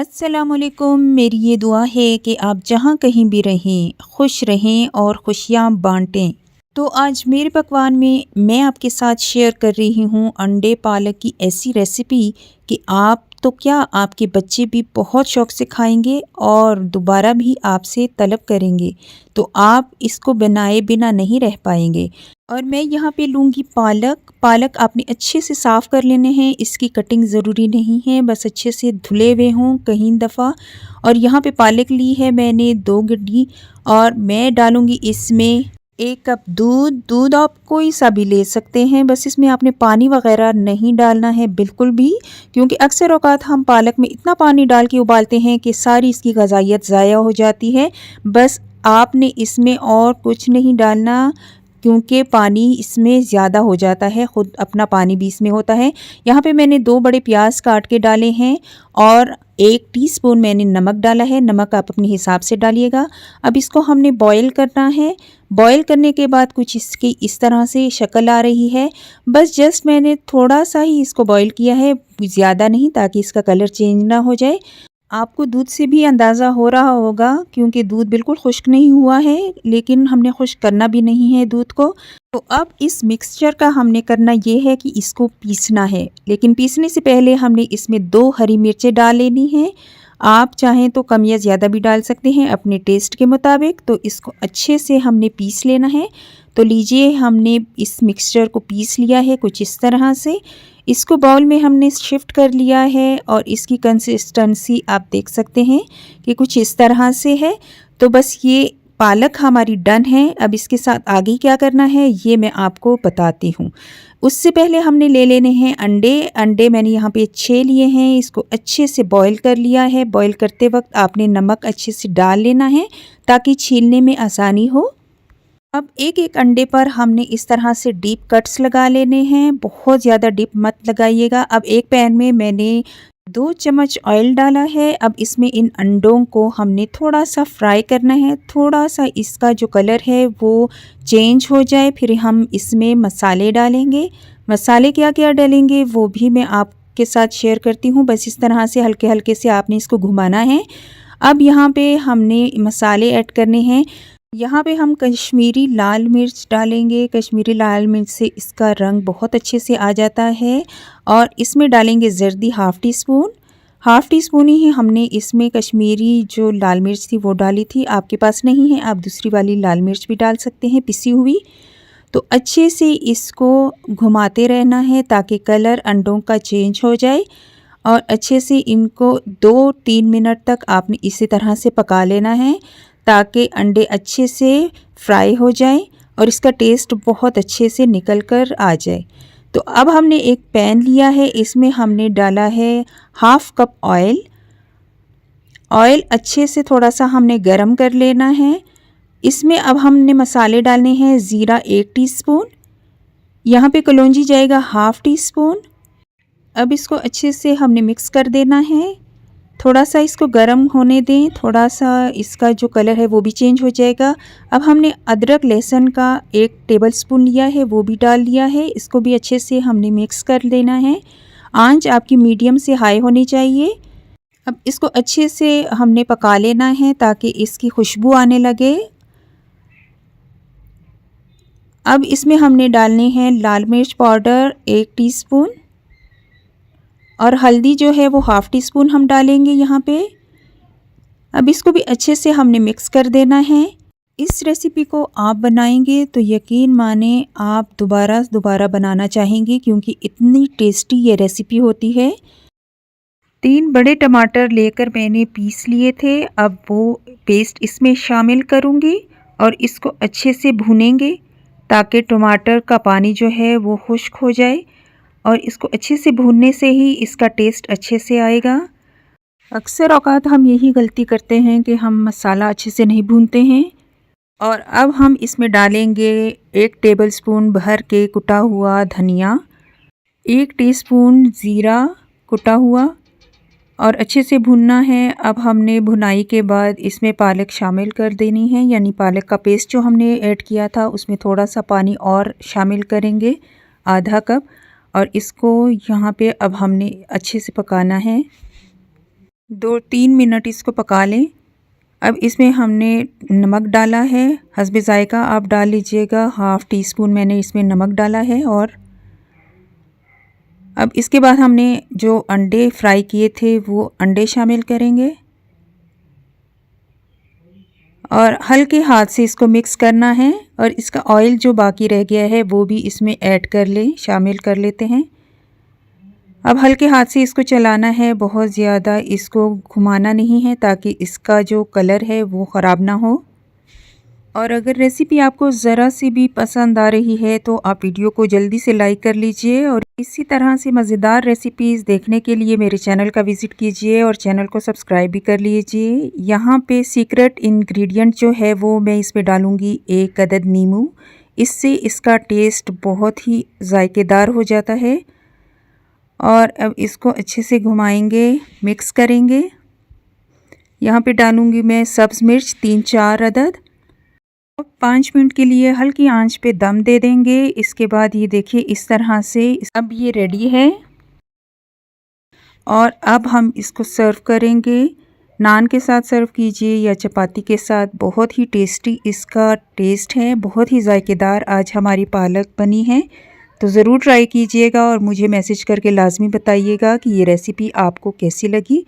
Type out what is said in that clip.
अस्सलामुअलैकुम। मेरी ये दुआ है कि आप जहाँ कहीं भी रहें खुश रहें और खुशियाँ बांटें। तो आज मेरे पकवान में मैं आपके साथ शेयर कर रही हूँ अंडे पालक की ऐसी रेसिपी कि आप तो क्या आपके बच्चे भी बहुत शौक़ से खाएंगे और दोबारा भी आपसे तलब करेंगे। तो आप इसको बनाए बिना नहीं रह पाएंगे। और मैं यहाँ पे लूँगी पालक आपने अच्छे से साफ़ कर लेने हैं। इसकी कटिंग ज़रूरी नहीं है, बस अच्छे से धुले हुए हों कहीं दफ़ा। और यहाँ पे पालक ली है मैंने 2 गड्डी और मैं डालूँगी इसमें 1 कप दूध आप कोई सा भी ले सकते हैं। बस इसमें आपने पानी वग़ैरह नहीं डालना है बिल्कुल भी, क्योंकि अक्सर औक़ात हम पालक में इतना पानी डाल के उबालते हैं कि सारी इसकी ग़िज़ाइयत ज़ाया हो जाती है। बस आपने इसमें और कुछ नहीं डालना, क्योंकि पानी इसमें ज़्यादा हो जाता है, ख़ुद अपना पानी भी इसमें होता है। यहाँ पे मैंने 2 बड़े प्याज काट के डाले हैं और 1 टीस्पून मैंने नमक डाला है। नमक आप अपने हिसाब से डालिएगा। अब इसको हमने बॉयल करना है। बॉयल करने के बाद कुछ इसकी इस तरह से शक्ल आ रही है। बस जस्ट मैंने थोड़ा सा ही इसको बॉयल किया है, ज़्यादा नहीं, ताकि इसका कलर चेंज ना हो जाए। आपको दूध से भी अंदाज़ा हो रहा होगा, क्योंकि दूध बिल्कुल खुश्क नहीं हुआ है, लेकिन हमने खुश्क करना भी नहीं है दूध को। तो अब इस मिक्सचर का हमने करना ये है कि इसको पीसना है, लेकिन पीसने से पहले हमने इसमें 2 हरी मिर्चें डाल लेनी हैं। आप चाहें तो कम या ज़्यादा भी डाल सकते हैं अपने टेस्ट के मुताबिक। तो इसको अच्छे से हमने पीस लेना है। तो लीजिए, हमने इस मिक्सचर को पीस लिया है कुछ इस तरह से। इसको बाउल में हमने शिफ्ट कर लिया है और इसकी कंसिस्टेंसी आप देख सकते हैं कि कुछ इस तरह से है। तो बस ये पालक हमारी डन है। अब इसके साथ आगे क्या करना है ये मैं आपको बताती हूँ। उससे पहले हमने ले लेने हैं अंडे मैंने यहाँ पे 6 लिए हैं। इसको अच्छे से बॉईल कर लिया है। बॉईल करते वक्त आपने नमक अच्छे से डाल लेना है ताकि छीलने में आसानी हो। अब एक अंडे पर हमने इस तरह से डीप कट्स लगा लेने हैं। बहुत ज़्यादा डीप मत लगाइएगा। अब एक पैन में मैंने 2 चम्मच ऑयल डाला है। अब इसमें इन अंडों को हमने थोड़ा सा फ्राई करना है। थोड़ा सा इसका जो कलर है वो चेंज हो जाए, फिर हम इसमें मसाले डालेंगे। मसाले क्या क्या डालेंगे वो भी मैं आपके साथ शेयर करती हूँ। बस इस तरह से हल्के हल्के से आपने इसको घुमाना है। अब यहाँ पे हमने मसाले ऐड करने हैं। यहाँ पे हम कश्मीरी लाल मिर्च डालेंगे। कश्मीरी लाल मिर्च से इसका रंग बहुत अच्छे से आ जाता है। और इसमें डालेंगे ज़र्दी हाफ़ टी स्पून ही हमने इसमें कश्मीरी जो लाल मिर्च थी वो डाली थी। आपके पास नहीं है आप दूसरी वाली लाल मिर्च भी डाल सकते हैं पिसी हुई। तो अच्छे से इसको घुमाते रहना है ताकि कलर अंडों का चेंज हो जाए। और अच्छे से इनको 2-3 मिनट तक आपने इसी तरह से पका लेना है ताकि अंडे अच्छे से फ्राई हो जाएं और इसका टेस्ट बहुत अच्छे से निकल कर आ जाए। तो अब हमने एक पैन लिया है। इसमें हमने डाला है हाफ़ कप ऑयल अच्छे से थोड़ा सा हमने गरम कर लेना है। इसमें अब हमने मसाले डालने हैं। ज़ीरा 1 टीस्पून, यहाँ पे कलौंजी जाएगा हाफ़ टी स्पून। अब इसको अच्छे से हमने मिक्स कर देना है। थोड़ा सा इसको गर्म होने दें, थोड़ा सा इसका जो कलर है वो भी चेंज हो जाएगा। अब हमने अदरक लहसुन का 1 टेबलस्पून लिया है, वो भी डाल लिया है। इसको भी अच्छे से हमने मिक्स कर देना है। आंच आपकी मीडियम से हाई होनी चाहिए। अब इसको अच्छे से हमने पका लेना है ताकि इसकी खुशबू आने लगे। अब इसमें हमने डालने हैं लाल मिर्च पाउडर 1 टीस्पून और हल्दी जो है वो हाफ़ टी स्पून हम डालेंगे यहाँ पे। अब इसको भी अच्छे से हमने मिक्स कर देना है। इस रेसिपी को आप बनाएंगे तो यकीन माने आप दोबारा बनाना चाहेंगे, क्योंकि इतनी टेस्टी ये रेसिपी होती है। 3 बड़े टमाटर लेकर मैंने पीस लिए थे। अब वो पेस्ट इसमें शामिल करूँगी और इसको अच्छे से भूनेंगे ताकि टमाटर का पानी जो है वो खुश्क हो जाए। और इसको अच्छे से भूनने से ही इसका टेस्ट अच्छे से आएगा। अक्सर औक़ात हम यही गलती करते हैं कि हम मसाला अच्छे से नहीं भूनते हैं। और अब हम इसमें डालेंगे 1 टेबलस्पून भर के कुटा हुआ धनिया, 1 टीस्पून ज़ीरा कुटा हुआ और अच्छे से भूनना है। अब हमने भुनाई के बाद इसमें पालक शामिल कर देनी है, यानी पालक का पेस्ट जो हमने ऐड किया था उसमें थोड़ा सा पानी और शामिल करेंगे, आधा कप। और इसको यहाँ पे अब हमने अच्छे से पकाना है। 2-3 मिनट इसको पका लें। अब इसमें हमने नमक डाला है, हस्बे ज़ायक़ा आप डाल लीजिएगा। हाफ़ टी स्पून मैंने इसमें नमक डाला है। और अब इसके बाद हमने जो अंडे फ्राई किए थे वो अंडे शामिल करेंगे और हल्के हाथ से इसको मिक्स करना है। और इसका ऑयल जो बाकी रह गया है वो भी इसमें ऐड कर लें, शामिल कर लेते हैं। अब हल्के हाथ से इसको चलाना है, बहुत ज़्यादा इसको घुमाना नहीं है ताकि इसका जो कलर है वो ख़राब ना हो। और अगर रेसिपी आपको ज़रा सी भी पसंद आ रही है तो आप वीडियो को जल्दी से लाइक कर लीजिए। और इसी तरह से मज़ेदार रेसिपीज़ देखने के लिए मेरे चैनल का विज़िट कीजिए और चैनल को सब्सक्राइब भी कर लीजिए। यहाँ पे सीक्रेट इंग्रेडिएंट जो है वो मैं इसमें डालूँगी 1 अदद नींबू। इससे इसका टेस्ट बहुत ही जायकेदार हो जाता है। और अब इसको अच्छे से घुमाएंगे, मिक्स करेंगे। यहाँ पे डालूँगी मैं सब्ज़ मिर्च 3-4 अदद। 5 मिनट के लिए हल्की आंच पे दम दे देंगे। इसके बाद ये देखिए इस तरह से अब ये रेडी है। और अब हम इसको सर्व करेंगे। नान के साथ सर्व कीजिए या चपाती के साथ। बहुत ही टेस्टी इसका टेस्ट है, बहुत ही जायकेदार आज हमारी पालक बनी है। तो ज़रूर ट्राई कीजिएगा और मुझे मैसेज करके लाजमी बताइएगा कि ये रेसिपी आपको कैसी लगी।